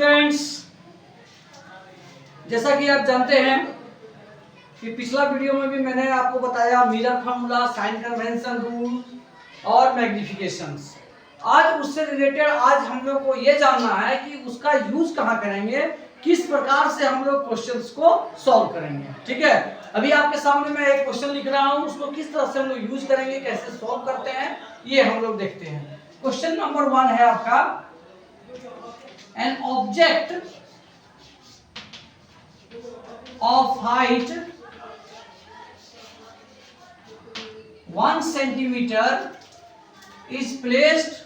Students, जैसा कि आप जानते हैं कि पिछला वीडियो में भी मैंने आपको बताया mirror formula, sign convention rule और मैग्निफिकेशंस। आज उससे रिलेटेड आज हम लोग को ये जानना है कि उसका यूज कहाँ करेंगे, किस प्रकार से हम लोग क्वेश्चंस को सॉल्व करेंगे। ठीक है, अभी आपके सामने मैं एक क्वेश्चन लिख रहा हूँ, उसको किस तरह से हम लोग यूज करेंगे, कैसे सॉल्व करते हैं, ये हम लोग देखते हैं। क्वेश्चन नंबर 1 है आपका, an object of height 1 centimeter is placed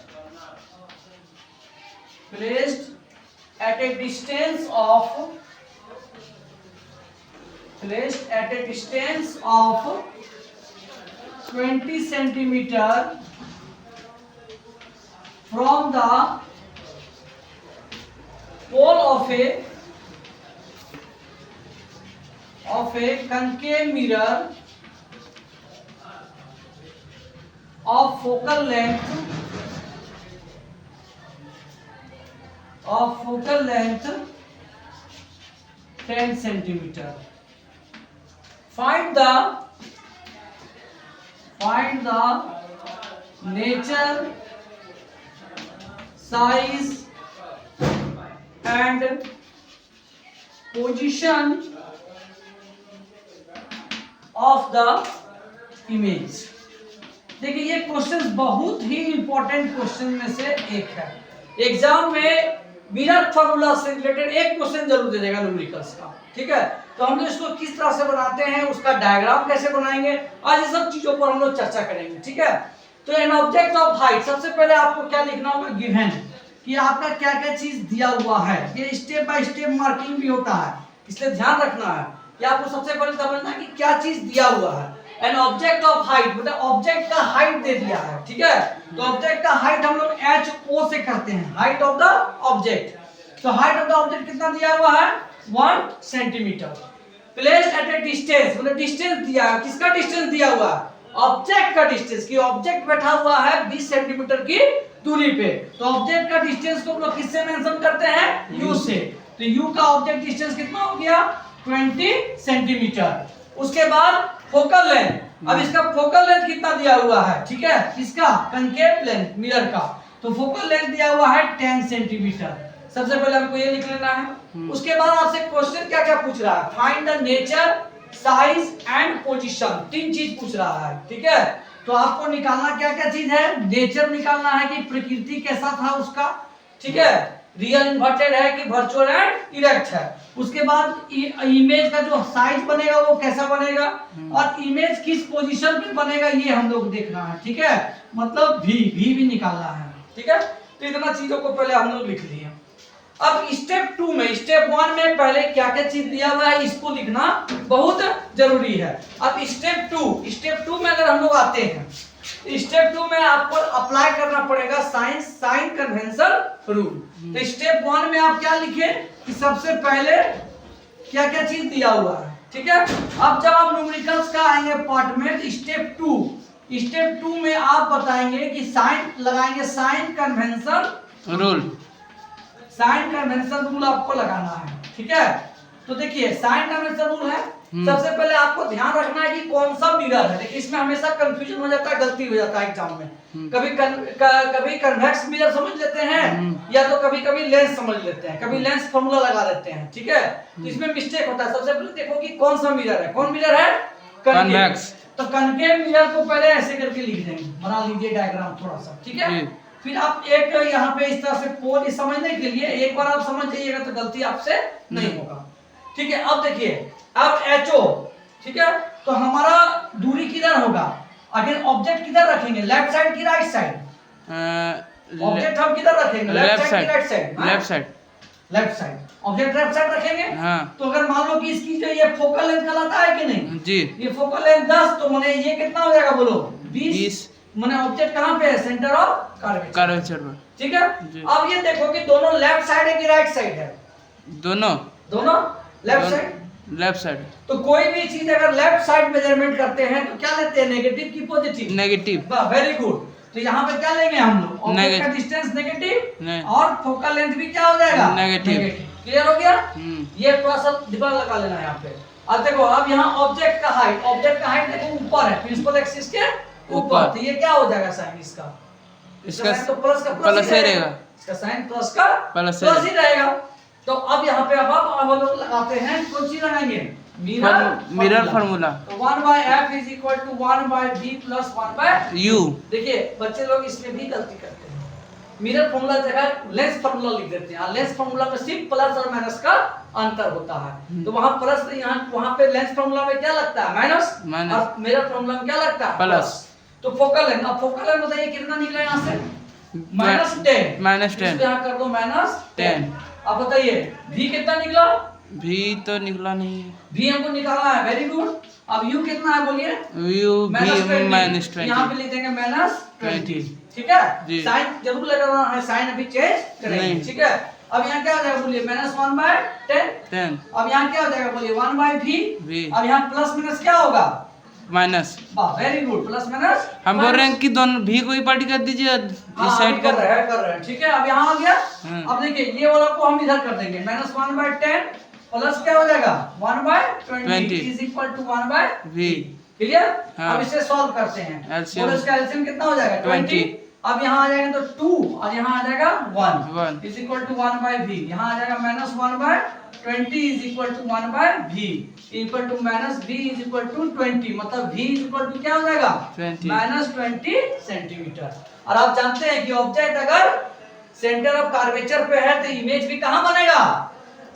at a distance of 20 centimeter from the pole of a concave mirror of focal length 10 centimeter. Find the nature, size and position of the image। देखिए ये question बहुत ही important question में से एक है। Exam में mirror formula से related एक क्वेश्चन जरूर दे देगा न्यूमेरिकल्स का। ठीक है, तो हम लोग इसको किस तरह से बनाते हैं, उसका डायग्राम कैसे बनाएंगे, आज ये सब चीजों पर हम लोग चर्चा करेंगे। ठीक है, तो एन ऑब्जेक्ट ऑफ हाइट, सबसे पहले आपको क्या लिखना होगा, गिवन कि आपका क्या क्या चीज दिया हुआ है। ये स्टेप बाय स्टेप मार्किंग भी होता है, इसलिए ध्यान रखना है कि आपको सबसे पहले समझना है कि क्या चीज दिया हुआ है। एन ऑब्जेक्ट ऑफ हाइट मतलब ऑब्जेक्ट का हाइट दे दिया है। ठीक है, तो ऑब्जेक्ट का हाइट हम लोग HO से करते हैं, हाइट ऑफ द ऑब्जेक्ट। तो हाइट ऑफ द ऑब्जेक्ट कितना दिया हुआ है, 1 centimetre. Placed at A distance मतलब डिस्टेंस दिया है, किसका डिस्टेंस दिया हुआ है, ऑब्जेक्ट का डिस्टेंस, कि ऑब्जेक्ट बैठा हुआ है 20 सेंटीमीटर की दूरी पे। तो ऑब्जेक्ट का डिस्टेंस को हम लोग किससे मेंशन करते हैं, U से। तो U का ऑब्जेक्ट डिस्टेंस कितना हो गया, 20 सेंटीमीटर। उसके बाद फोकल लेंथ, अब इसका फोकल लेंथ कितना दिया हुआ है, ठीक है, किसका, कनकेव लेंथ मिरर का। तो फोकल लेंथ दिया हुआ है 10 सेंटीमीटर। सबसे पहले हमको ये लिख लेना है। उसके बाद आपसे क्वेश्चन क्या क्या पूछ रहा है, find the nature, size and position, 3 चीज पूछ रहा है। ठीक है, तो आपको निकालना क्या क्या चीज है, नेचर निकालना है कि प्रकृति कैसा था उसका, ठीक है, रियल इन्वर्टेड है कि वर्चुअल एंड इरेक्ट है। उसके बाद इमेज का जो साइज बनेगा वो कैसा बनेगा, और इमेज किस पोजीशन पे बनेगा ये हम लोग देखना है। ठीक है, मतलब भी निकालना है। ठीक है, तो इतना चीजों को पहले हम लोग लिख लिए। अब स्टेप 2 में, स्टेप 1 में पहले क्या क्या चीज दिया हुआ है इसको लिखना बहुत जरूरी है। अब स्टेप 2 में अगर हम लोग आते हैं, स्टेप 2 में आपको अप्लाई करना पड़ेगा साइन कन्वेंशन रूल। तो स्टेप 1 में आप क्या लिखे कि सबसे पहले क्या क्या चीज दिया हुआ है। ठीक है, अब जब आप न्यूमेरिकल्स का आएंगे पार्ट में, तो स्टेप 2 में आप बताएंगे कि साइन लगाएंगे, साइन कन्वेंशन रूल आपको लगाना है। ठीक है, तो देखिए साइन कन्वेंशन रूल है। सबसे पहले आपको ध्यान रखना है कि कौन सा मिरर है। देखिए इसमें हमेशा कंफ्यूजन हो जाता है, गलती हो जाता है एग्जाम में। कभी कन्वेक्स मिरर समझ लेते हैं, या तो कभी लेंस समझ लेते हैं, कभी लेंस फार्मूला लगा देते हैं। ठीक है, तो इसमें मिस्टेक होता है। सबसे पहले देखो कि कौन सा मिरर है, कौन मिरर है, कन्वेक्स। तो कनकेव मिरर को पहले ऐसे करके लिख देंगे, बना लीजिए डायग्राम थोड़ा सा। ठीक है, फिर आप एक यहाँ पे इस तरह से पोल समझने के लिए एक बार आप समझ जाइएगा तो गलती आपसे नहीं होगा। ठीक है, अब देखिए, अब HO, ठीक है, तो हमारा दूरी किधर होगा, अगर ऑब्जेक्ट किधर रखेंगे, लेफ्ट साइड की राइट साइड, ऑब्जेक्ट हम किधर रखेंगे, लेफ्ट साइड की right side, left side, object left side रखेंगे। तो अगर मान लो कि इसकी जो ये फोकल लेंथ कहलाता है कि नहीं जी, ये फोकल लेंथ 10, तो माने ये कितना हो जाएगा बोलो, 20। माने ऑब्जेक्ट कहाँ पे है, सेंटर ऑफ कर्वेचर में। ठीक है, अब ये देखो कि दोनों लेफ्ट साइड है कि राइट साइड है, दोनों लेफ्ट साइड। तो कोई भी चीज अगर लेफ्ट साइड मेजरमेंट करते हैं तो क्या लेते हैं, नेगेटिव की पॉजिटिव, नेगेटिव। Very good. तो यहाँ पे क्या लेंगे हम लोग, ऑब्जेक्ट का डिस्टेंस नेगेटिव और फोकल लेंथ भी क्या हो जाएगा, नेगेटिव। क्लियर हो गया। ये थोड़ा सा दिमाग लगा लेना है यहाँ पे। अब देखो, अब यहाँ ऑब्जेक्ट का हाइट देखो ऊपर है, प्रिंसिपल एक्सिस के ऊपर, तो ये क्या हो जाएगा साइन इसका साइन तो प्लस का प्लस ही रहेगा, इसका साइन प्लस का प्लस ही रहेगा। तो अब यहाँ पे अब हम लोग लगाते हैं, कौन सी लगाएंगे, मिरर फार्मूला। तो 1/f is equal to 1/v plus 1/u। देखिए बच्चे लोग इसमें भी गलती करते हैं, मिरर फार्मूला जगह लेंस फार्मूला लिख देते हैं। लेंस फार्मूला में सिर्फ प्लस और माइनस का अंतर होता है, तो वहाँ प्लस, यहाँ वहाँ पे लेंस फार्मूला में क्या लगता है, माइनस, और मिरर फार्मूला में क्या लगता है, प्लस। तो फोकल लेंथ, अब फोकल लेंथ बताइए कितना निकला यहाँ से, -10 यहाँ कर दो -10। अब बताइए v कितना निकला, v तो निकला नहीं है, v हमको निकालना है, वेरी गुड। अब u कितना है बोलिए, u -20, यहाँ पे लिख देंगे -20, ठीक है। साइन जरूर लगाना है, साइन अभी चेंज करेंगे, ठीक है। अब यहाँ क्या हो जाएगा बोलिए, -1/10। अब यहाँ क्या हो जाएगा बोलिए, 1/v। अब यहाँ प्लस माइनस क्या होगा, minus. Very good, plus minus. हम बोल रहे हैं कि दोनों भी को ही पार्टी कर दीजिए, इस साइड कर रहे हैं, ठीक है। अब यहाँ आ गया। अब देखिए ये वाला को हम इधर कर देंगे, -1/10 प्लस क्या हो जाएगा 1/20 is equal to 1/v, clear. अब इसे सॉल्व करते हैं, और इसका एलसीएम कितना हो जाएगा 20। अब यहाँ आ जाएगा तो 2 और यहाँ आ जाएगा 1 इज इक्वल टू 1/v। यहाँ आ जाएगा -1/20 is equal to 1/v equal to -v is equal to 20, मतलब v इज इक्वल टू क्या हो जाएगा -20 सेंटीमीटर। और आप जानते हैं कि ऑब्जेक्ट अगर सेंटर ऑफ कर्वेचर पे है तो इमेज भी कहाँ बनेगा,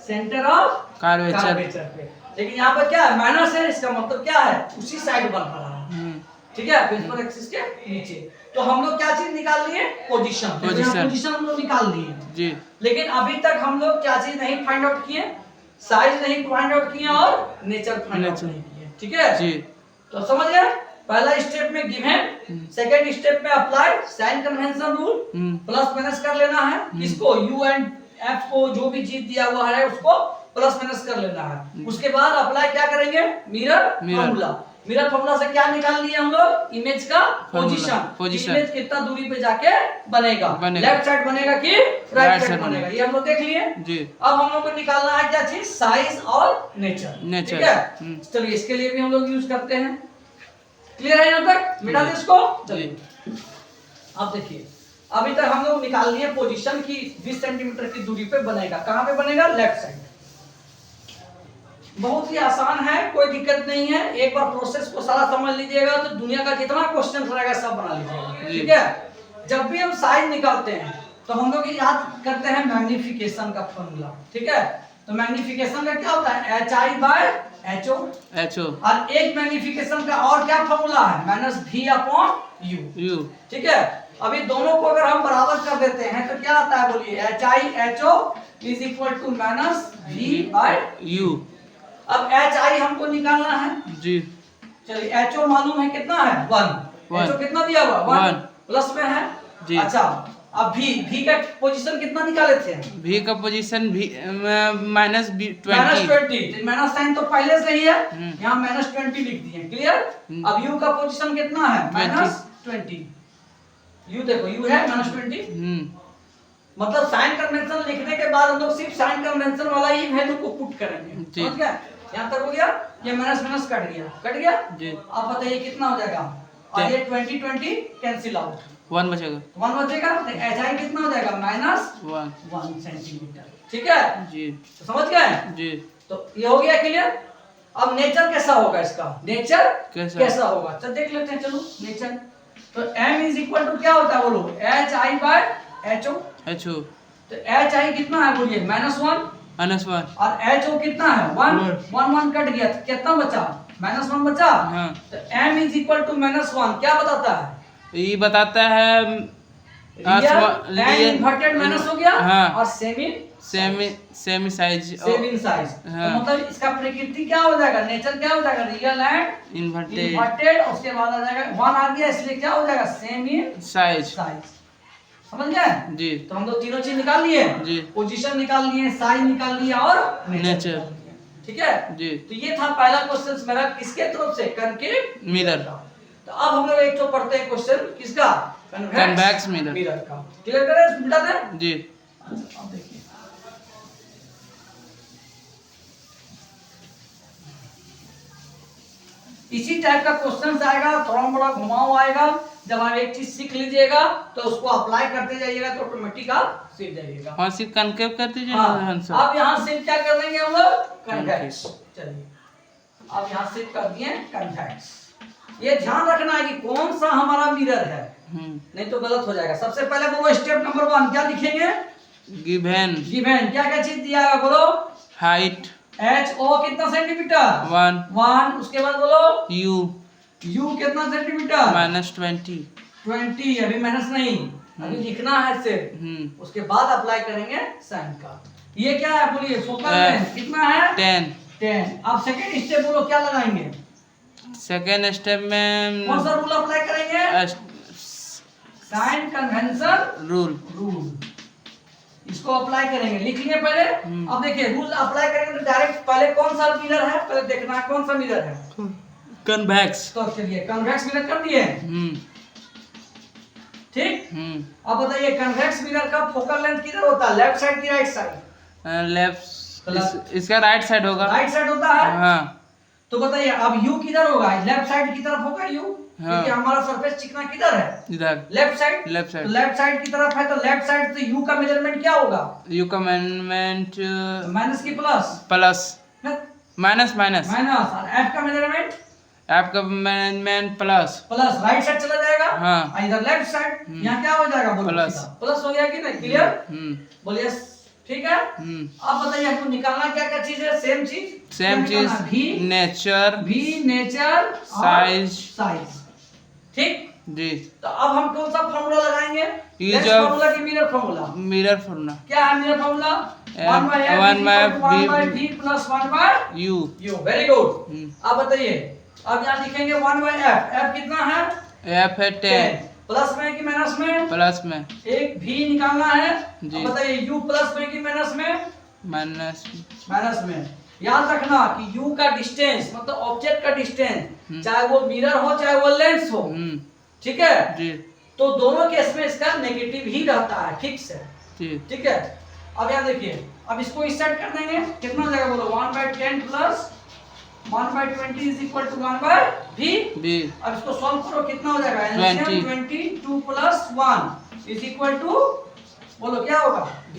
सेंटर ऑफ कर्वेचर पे। लेकिन यहाँ पर क्या है, माइनस है, इसका मतलब क्या है, उसी साइड बन रहा है, ठीक है, प्रिंसिपल एक्सिस के नीचे। तो हम लोग क्या चीज निकाल लिए, पोजीशन हम लोग निकाल लिए जी। लेकिन अभी तक हम लोग क्या चीज नहीं फाइंड आउट किए, साइज नहीं फाइंड आउट किए और नेचर फाइंड आउट नहीं किए, ठीक है जी। तो समझ गए, पहला स्टेप में गिवन, सेकंड स्टेप में apply sign convention rule, plus minus कर लेना है इसको, u एंड f को जो भी चीज दिया हुआ है उसको प्लस माइनस कर लेना है। उसके बाद अप्लाई क्या करेंगे, मिरर फार्मूला। मिरर फार्मूला से क्या निकाल लिए हम लोग, इमेज का पोजीशन, इमेज कितना दूरी पे जाके बनेगा, लेफ्ट साइड बनेगा कि राइट साइड बनेगा, ये हम लोग देख लिए जी। अब हम लोग को निकालना है क्या चीज, साइज और नेचर, ठीक है। चलिए इसके लिए भी हम लोग यूज करते हैं, क्लियर है यहाँ तक, मिटा दे इसको। चलिए अब देखिए, अभी तक हम लोग निकाल लिए पोजीशन की 20 सेंटीमीटर की दूरी पे बनेगा, कहाँ पे बनेगा, लेफ्ट साइड। बहुत ही आसान है, कोई दिक्कत नहीं है, एक बार प्रोसेस को सारा समझ लीजिएगा तो दुनिया का जितना क्वेश्चन रहेगा सब बना लीजिएगा, ठीक है। जब भी हम साइज निकालते हैं तो हम लोग याद करते हैं मैग्निफिकेशन का फॉर्मूला, ठीक है। तो मैग्निफिकेशन का क्या होता है, HI/HO, और एक मैग्निफिकेशन का और क्या फॉर्मूला है, -v/u, ठीक है। अभी दोनों को अगर हम बराबर कर देते हैं तो क्या आता है बोलिए, HI/HO is equal to -v/u। अब HI हमको निकालना है जी। चलिए HO मालूम है कितना है, 1। HO कितना दिया हुआ, 1 प्लस में है जी। अच्छा अब V का पोजीशन कितना निकाले थे, V का पोजीशन -20, माइनस साइन तो पहले से ही है, यहाँ -20 लिख दिए, क्लियर। अब U का पोजीशन कितना है, -20। U देखो, U है -20, मतलब साइन कन्वेंशन लिखने के बाद हम लोग सिर्फ साइन कन्वेंशन वाला ही वैल्यू को पुट करेंगे, समझ गए। यहाँ तक हो गया, ये माइनस कट गया जी। अब बताइए कितना हो जाएगा, और ये 20 कैंसिल आउट, 1 बचेगा, तो HI कितना हो जाएगा, -1 सेंटीमीटर, ठीक है जी। तो समझ गए जी। तो ये हो गया क्लियर। अब नेचर कैसा होगा, इसका नेचर कैसा होगा, चल देख लेते हैं, चलो नेचर। तो M इज इक्वल टू क्या होता है बोलो, HI/HO। तो HI कितना है बोलिए, -1, और HO कितना है, 1 कट गया, तो कितना बचा, -1 बचा। तो M इज इक्वल टू -1 क्या बताता है, ये बताता है इन्वर्टेड माइनस हो गया, और सेमी साइज, तो मतलब इसका प्रकृति क्या हो जाएगा, नेचर क्या हो जाएगा, रियल एंड इन्वर्टेड। उसके बाद आ जाएगा 1 आ गया, इसलिए क्या हो जाएगा, सेमी साइज, समझ गए जी। तो हम लोग तीनों चीज निकाल लिए जी, पोजीशन निकाल लिए, साइज निकाल लिया और नेचर, ठीक है जी। तो ये था पहला क्वेश्चन मेरा, किसके तरफ से, करके मिरर। तो अब हम लोग एक तो पढ़ते हैं क्वेश्चन किसका, कन्वेक्स मिरर। मिरर का। क्लियर करें बेटा दे? जी। अच्छा, अब देखिए इसी टाइप का क्वेश्चन आएगा, थोड़ा बड़ा घुमाव आएगा। जब आप एक चीज सीख लीजिएगा तो उसको अप्लाई करते जाइएगा तो ऑटोमेटिक आप सीख जाइएगा। और सिर्फ कनकेव कर दीजिए हाँ, आंसर। आप यहाँ सिर्फ क्या कर देंगे हम लोग? कन्वेक्स। कन्वेक्स। चलिए आप यहाँ सिर्फ कर दिए कन्वेक्स। ये ध्यान रखना है कि कौन सा हमारा मिरर है, नहीं तो गलत हो जाएगा। सबसे पहले बोलो स्टेप नंबर 1 क्या लिखेंगे? गिवन। गिवन क्या क्या चीज दिया है बोलो? हाइट HO कितना सेंटीमीटर? 1। उसके बाद बोलो U कितना सेंटीमीटर? -20। 20। अभी माइनस नहीं, अभी लिखना है सिर्फ। उसके बाद अप्लाई करेंगे साइन का। ये क्या है बोलिए? फोकल लेंथ कितना है? 10। अब सेकंड स्टेप बोलो क्या लगाएंगे? सेकेंड स्टेप में कौन सा रूल अप्लाई करेंगे? Sign convention rule. इसको अप्लाई करेंगे, लिख लिए पहले। अब देखिए रूल अप्लाई करेंगे तो डायरेक्ट पहले कौन सा मिरर है पहले देखना है, कौन सा मिरर है? कन्वेक्स। तो चलिए कन्वेक्स मिरर कर दिए, ठीक। अब बताइए कन्वेक्स मिरर का फोकल लेंथ किधर होता है? लेफ्ट साइड की राइट साइड? लेफ्ट। इसका राइट साइड होगा। राइट साइड होता है। हाँ। तो बताइए अब यू किधर होगा? लेफ्ट साइड की तरफ होगा यू, हाँ। क्योंकि हमारा सरफेस चिकना किधर है? इधर left side. Left side. Left side की तरफ है तो लेफ्ट साइड से यू का मेजरमेंट क्या होगा? यू का मेजरमेंट माइनस की प्लस? प्लस। माइनस। माइनस। और एफ का मेजरमेंट? एफ का मेजरमेंट प्लस। राइट साइड चला जाएगा। हाँ। इधर लेफ्ट साइड, यहाँ क्या हो जाएगा बोलो? प्लस हो गया कि नहीं? क्लियर? बोलिए ठीक है। अब बताइए हमको निकालना क्या क्या चीज है? सेम चीज भी नेचर साइज, ठीक जी। तो अब हम कौन सा फार्मूला लगाएंगे? फार्मूला की मिरर फार्मूला? मिरर फार्मूला क्या है mirror formula? 1/v plus 1/u। Very good. अब बताइए अब यहाँ लिखेंगे 1/f। f कितना है? f है 10। प्लस में कि माइनस में? प्लस में। एक v निकालना है। जी। अब बताइए u प्लस में कि माइनस में? माइनस में। याद रखना कि u का डिस्टेंस मतलब ऑब्जेक्ट का डिस्टेंस, चाहे वो मिरर हो चाहे वो लेंस हो, ठीक है जी। तो दोनों केस में इसका नेगेटिव ही रहता है, ठीक से, ठीक है। अब यहाँ देखिए अब इसको इस साइड कर देंगे, कितना हो जाएगा बोलो? 1/10 plus 1/20 is equal to 1/v। अब इसको सॉल्व करो, कितना हो जाएगा? 22 प्लस 1 इज इक्वल टू बोलो क्या होगा? v।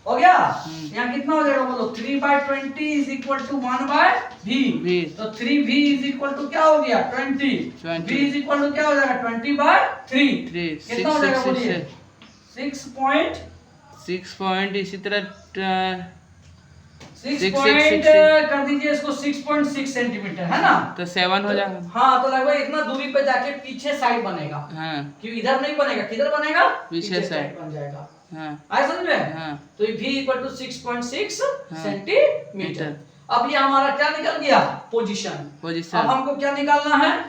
हो गया। यहाँ कितना हो जाएगा बोलो? 3/20 इज इक्वल टू 1/v। तो 3v इज इक्वल टू क्या हो गया? 20। v इज इक्वल टू क्या हो जाएगा? 20/3। कितना हो जाएगा बोलिए? 6 इसी तरह 6 पॉइंट कर दीजिए इसको 6.6 सेंटीमीटर, है ना? तो 7 हो जाएगा। हाँ तो लगभग इतना दूरी पे जाके पीछे साइड बनेगा। हाँ। क्योंकि इधर नहीं बनेगा, किधर बनेगा? पीछे साइड बन जाएगा। हाँ। आए समझ में? हाँ। तो ये v इक्वल टू 6.6 सेंटीमीटर। अब ये हमारा क्या निकल गया? पोजीशन। अब हमको क्या निकालना है?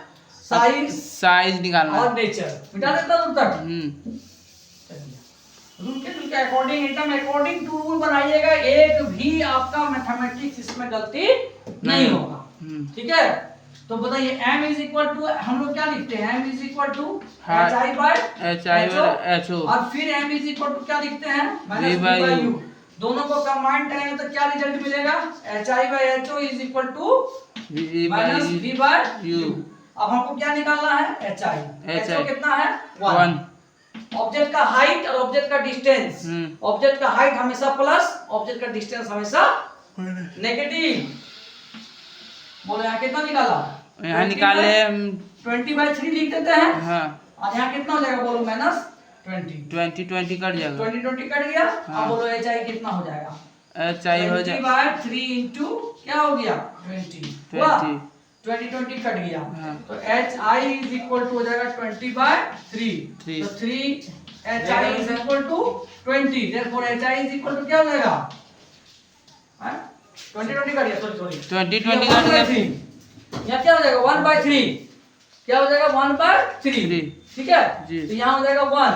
साइज निकालना और नेचर। मिटा देता हूं तक। रूल के अकॉर्डिंग एकदम अकॉर्डिंग टू रूल बनाइएगा, एक भी आपका मैथमेटिक्स इसमें गलती नहीं होगा, ठीक है। तो बताइए m इज इक्वल टू हम लोग क्या लिखते हैं? m is equal to hi/ho और फिर m इज इक्वल टू क्या लिखते हैं? -v/u। दोनों को कंबाइन करेंगे तो क्या रिजल्ट मिलेगा? hi/ho is equal to -v/u। अब हमको क्या निकालना है? hi कितना है? 1। ऑब्जेक्ट का हाइट और ऑब्जेक्ट का डिस्टेंस, ऑब्जेक्ट का हाइट हमेशा प्लस, ऑब्जेक्ट का डिस्टेंस हमेशा नेगेटिव। बोलो यहाँ कितना निकाला? यहाँ निकाले 20/3 लिख देते हैं। हाँ। और यहाँ कितना हो जाएगा बोलो? -20 कट जाएगा। 20 कट गया। अब बोलो hi कितना हो जाएगा? hi हो जाएगा 20/3 इंटू क्या हो गया? 20 कट गया। हाँ। तो hi इज इक्वल टू हो जाएगा 20/3। तो 3 hi is equal to 20। Therefore hi is equal to क्या हो जाएगा? 20 कट गया। सॉरी 20 कट गया। यहाँ क्या हो जाएगा? 1/3। क्या हो जाएगा? 1/3, ठीक है। तो यहाँ हो जाएगा 1।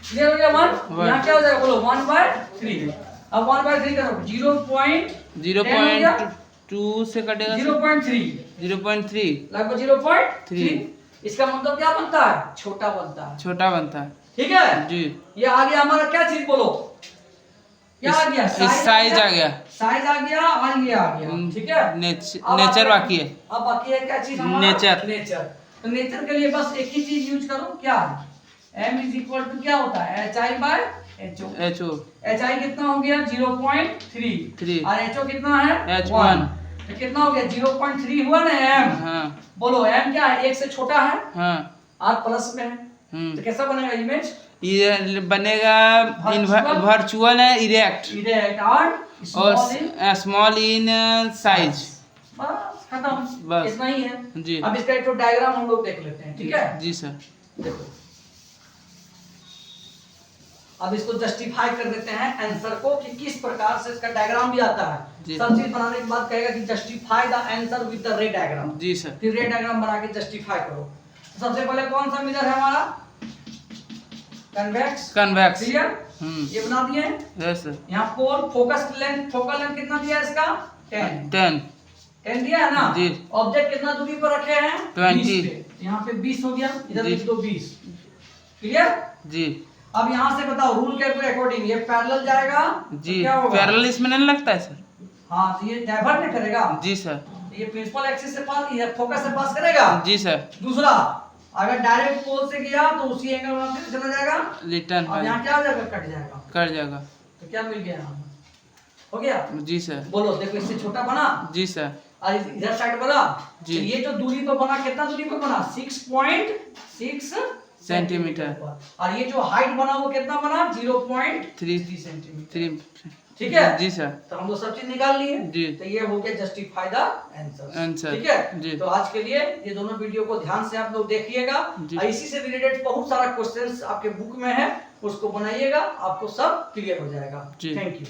क्लियर हो गया? 1। यहाँ क्या हो जाएगा बोलो? 1/3। अब 1/3 करो 0.2 से कटेगा 0.3 लगभग 0.3। इसका मतलब क्या बनता है, छोटा बनता है, छोटा बनता है। ठीक है जी। ये आ गया हमारा क्या चीज बोलो, क्या आ गया, साइज आ गया, साइज आ गया और ये आ गया, ठीक है। नेचर बाकी है। अब बाकी है क्या चीज हमारा, नेचर। नेचर। तो नेचर के लिए बस एक ही चीज यूज करो, क्या m इज इक्वल टू क्या होता है HI बाय HO। HI कितना हो गया 0.3 और HO कितना है H1। तो कितना हो गया 0.3 हुआ ना m। हाँ बोलो m क्या है, 1 से छोटा है हाँ। r प्लस में है, तो कैसा बनेगा इमेज, ये बनेगा वर्चुअल है, इरेक्ट इरेक्ट और और स्मॉल इन साइज। बस खत्म, बस इतना ही है जी। अब इसका एक तो डायग्राम हम लोग देख लेते हैं, ठीक है। जी सर। देखो अब इसको जस्टिफाई कर देते हैं आंसर को कि किस प्रकार से इसका डायग्राम भी आता है। सब चीज बनाने के बाद कहेगा कि justify the answer with the ray diagram. जी सर। फिर रे डायग्राम बना के जस्टिफाई करो। तो सबसे पहले कौन सा मिरर है हमारा, कन्वेक्स। कन्वेक्स। क्लियर, ये बना दिए। Yes sir. यहाँ पोल फोकस लेंथ, फोकल लेंथ कितना दिया है इसका 10 दिया है ना जी। ऑब्जेक्ट कितना दूरी पर रखे हैं 20 पे, यहाँ पे 20 हो गया, इधर जी। लिख दो 20। क्लियर, जी। अब यहाँ से बताओ रूल के अकॉर्डिंग ये पैरेलल जाएगा जी। तो क्या होगा, पैरेलल इसमें नहीं लगता है सर। हाँ तो ये डाइवर्ट नहीं करेगा। जी सर। ये प्रिंसिपल एक्सिस से पास, ये फोकस से पास करेगा। जी सर। दूसरा अगर डायरेक्ट पोल से गया तो उसी एंगल में चला जाएगा, रिटर्न और यहाँ क्या हो जाएगा, कट जाएगा। कर जाएगा। तो क्या मिल गया यहाँ, हो गया। जी सर। बोलो देखो इससे छोटा बना जी सर। और इधर साइड बना जी। तो ये जो दूरी पर बना कितना दूरी पर बना 6.6 सेंटीमीटर। और ये जो हाइट बना वो कितना बना 0.3 सेंटीमीटर, ठीक है। जी सर। तो हम लोग सब चीज निकाल लिए जी। तो ये हो गया जस्टिफाई द आंसर, आंसर। ठीक है जी। तो आज के लिए ये दोनों वीडियो को ध्यान से आप लोग देखिएगा और इसी से रिलेटेड बहुत सारा क्वेश्चंस आपके बुक में है, उसको बनाइएगा, आपको सब क्लियर हो जाएगा। जी। Thank you.